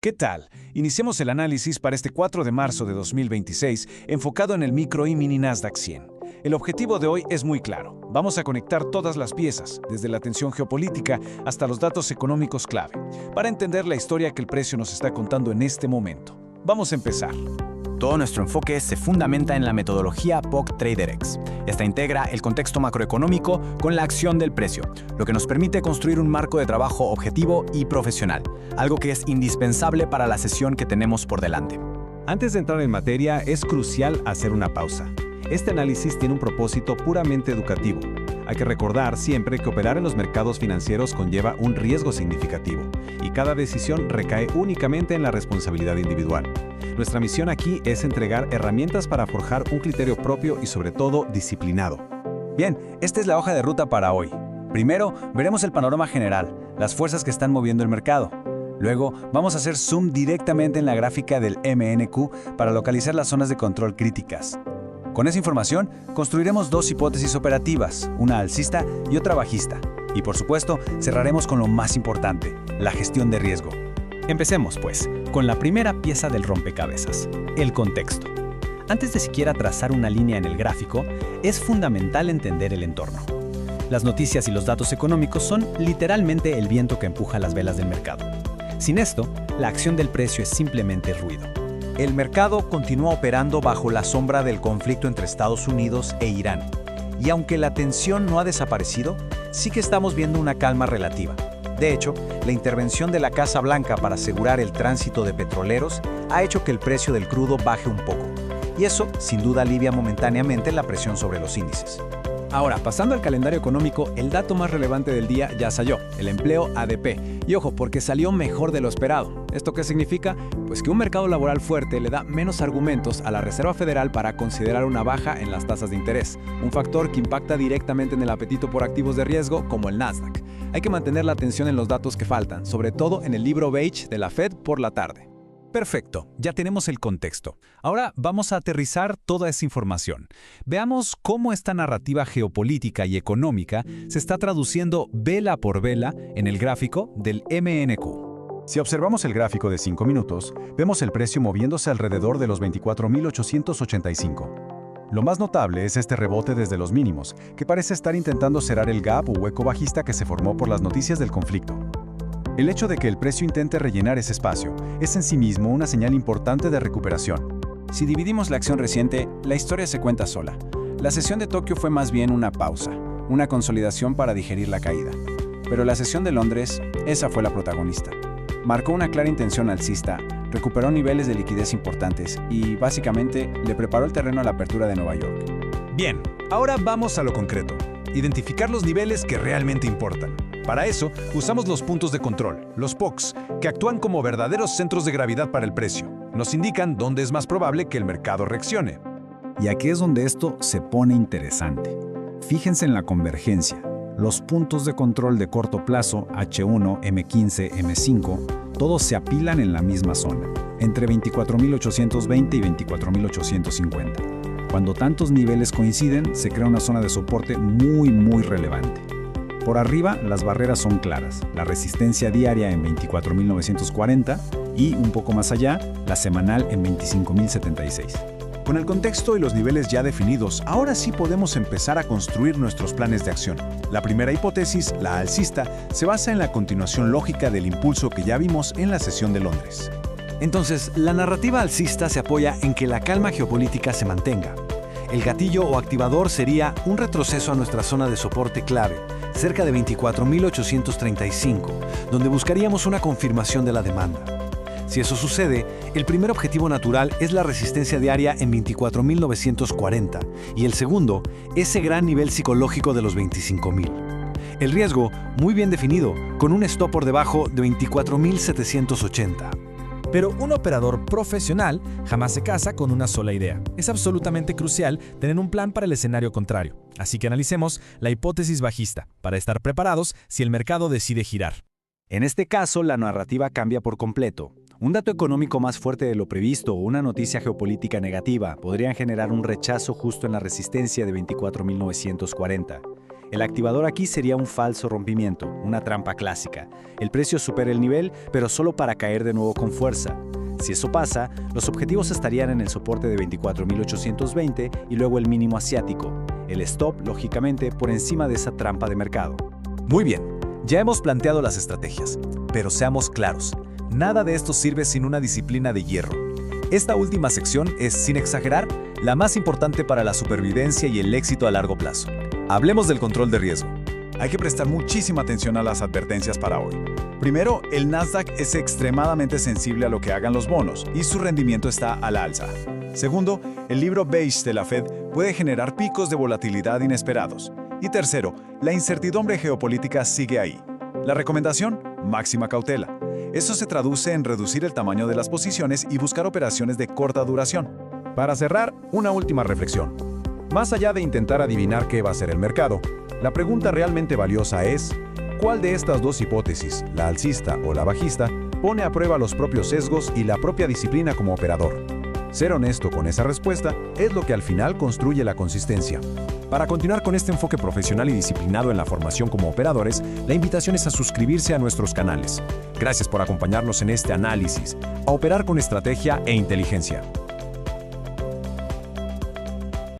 ¿Qué tal? Iniciemos el análisis para este 4 de marzo de 2026, enfocado en el micro y mini Nasdaq 100. El objetivo de hoy es muy claro. Vamos a conectar todas las piezas, desde la tensión geopolítica hasta los datos económicos clave, para entender la historia que el precio nos está contando en este momento. Vamos a empezar. Todo nuestro enfoque se fundamenta en la metodología POC TraderX. Esta integra el contexto macroeconómico con la acción del precio, lo que nos permite construir un marco de trabajo objetivo y profesional, algo que es indispensable para la sesión que tenemos por delante. Antes de entrar en materia, es crucial hacer una pausa. Este análisis tiene un propósito puramente educativo. Hay que recordar siempre que operar en los mercados financieros conlleva un riesgo significativo, y cada decisión recae únicamente en la responsabilidad individual. Nuestra misión aquí es entregar herramientas para forjar un criterio propio y sobre todo disciplinado. Bien, esta es la hoja de ruta para hoy. Primero, veremos el panorama general, las fuerzas que están moviendo el mercado. Luego, vamos a hacer zoom directamente en la gráfica del MNQ para localizar las zonas de control críticas. Con esa información, construiremos dos hipótesis operativas, una alcista y otra bajista. Y por supuesto, cerraremos con lo más importante, la gestión de riesgo. Empecemos, pues, con la primera pieza del rompecabezas, el contexto. Antes de siquiera trazar una línea en el gráfico, es fundamental entender el entorno. Las noticias y los datos económicos son literalmente el viento que empuja las velas del mercado. Sin esto, la acción del precio es simplemente ruido. El mercado continúa operando bajo la sombra del conflicto entre Estados Unidos e Irán. Y aunque la tensión no ha desaparecido, sí que estamos viendo una calma relativa. De hecho, la intervención de la Casa Blanca para asegurar el tránsito de petroleros ha hecho que el precio del crudo baje un poco. Y eso, sin duda, alivia momentáneamente la presión sobre los índices. Ahora, pasando al calendario económico, el dato más relevante del día ya salió, el empleo ADP. Y ojo, porque salió mejor de lo esperado. ¿Esto qué significa? Pues que un mercado laboral fuerte le da menos argumentos a la Reserva Federal para considerar una baja en las tasas de interés, un factor que impacta directamente en el apetito por activos de riesgo como el Nasdaq. Hay que mantener la atención en los datos que faltan, sobre todo en el libro beige de la Fed por la tarde. Perfecto, ya tenemos el contexto. Ahora vamos a aterrizar toda esa información. Veamos cómo esta narrativa geopolítica y económica se está traduciendo vela por vela en el gráfico del MNQ. Si observamos el gráfico de 5 minutos, vemos el precio moviéndose alrededor de los 24.885. Lo más notable es este rebote desde los mínimos, que parece estar intentando cerrar el gap o hueco bajista que se formó por las noticias del conflicto. El hecho de que el precio intente rellenar ese espacio es en sí mismo una señal importante de recuperación. Si dividimos la acción reciente, la historia se cuenta sola. La sesión de Tokio fue más bien una pausa, una consolidación para digerir la caída. Pero la sesión de Londres, esa fue la protagonista. Marcó una clara intención alcista, recuperó niveles de liquidez importantes y, básicamente, le preparó el terreno a la apertura de Nueva York. Bien, ahora vamos a lo concreto. Identificar los niveles que realmente importan. Para eso, usamos los puntos de control, los POCs, que actúan como verdaderos centros de gravedad para el precio. Nos indican dónde es más probable que el mercado reaccione. Y aquí es donde esto se pone interesante. Fíjense en la convergencia. Los puntos de control de corto plazo, H1, M15, M5, todos se apilan en la misma zona, entre 24.820 y 24.850. Cuando tantos niveles coinciden, se crea una zona de soporte muy relevante. Por arriba, las barreras son claras, la resistencia diaria en 24.940 y, un poco más allá, la semanal en 25.076. Con el contexto y los niveles ya definidos, ahora sí podemos empezar a construir nuestros planes de acción. La primera hipótesis, la alcista, se basa en la continuación lógica del impulso que ya vimos en la sesión de Londres. Entonces, la narrativa alcista se apoya en que la calma geopolítica se mantenga. El gatillo o activador sería un retroceso a nuestra zona de soporte clave, cerca de 24.835, donde buscaríamos una confirmación de la demanda. Si eso sucede, el primer objetivo natural es la resistencia diaria en 24.940 y el segundo, ese gran nivel psicológico de los 25.000. El riesgo, muy bien definido, con un stop por debajo de 24.780. Pero un operador profesional jamás se casa con una sola idea. Es absolutamente crucial tener un plan para el escenario contrario. Así que analicemos la hipótesis bajista, para estar preparados si el mercado decide girar. En este caso, la narrativa cambia por completo. Un dato económico más fuerte de lo previsto o una noticia geopolítica negativa podrían generar un rechazo justo en la resistencia de 24.940. El activador aquí sería un falso rompimiento, una trampa clásica. El precio supera el nivel, pero solo para caer de nuevo con fuerza. Si eso pasa, los objetivos estarían en el soporte de 24.820 y luego el mínimo asiático. El stop, lógicamente, por encima de esa trampa de mercado. Muy bien, ya hemos planteado las estrategias, pero seamos claros, nada de esto sirve sin una disciplina de hierro. Esta última sección es, sin exagerar, la más importante para la supervivencia y el éxito a largo plazo. Hablemos del control de riesgo. Hay que prestar muchísima atención a las advertencias para hoy. Primero, el Nasdaq es extremadamente sensible a lo que hagan los bonos y su rendimiento está al alza. Segundo, el libro beige de la Fed puede generar picos de volatilidad inesperados. Y tercero, la incertidumbre geopolítica sigue ahí. La recomendación, máxima cautela. Eso se traduce en reducir el tamaño de las posiciones y buscar operaciones de corta duración. Para cerrar, una última reflexión. Más allá de intentar adivinar qué va a hacer el mercado, la pregunta realmente valiosa es, ¿cuál de estas dos hipótesis, la alcista o la bajista, pone a prueba los propios sesgos y la propia disciplina como operador? Ser honesto con esa respuesta es lo que al final construye la consistencia. Para continuar con este enfoque profesional y disciplinado en la formación como operadores, la invitación es a suscribirse a nuestros canales. Gracias por acompañarnos en este análisis, a operar con estrategia e inteligencia.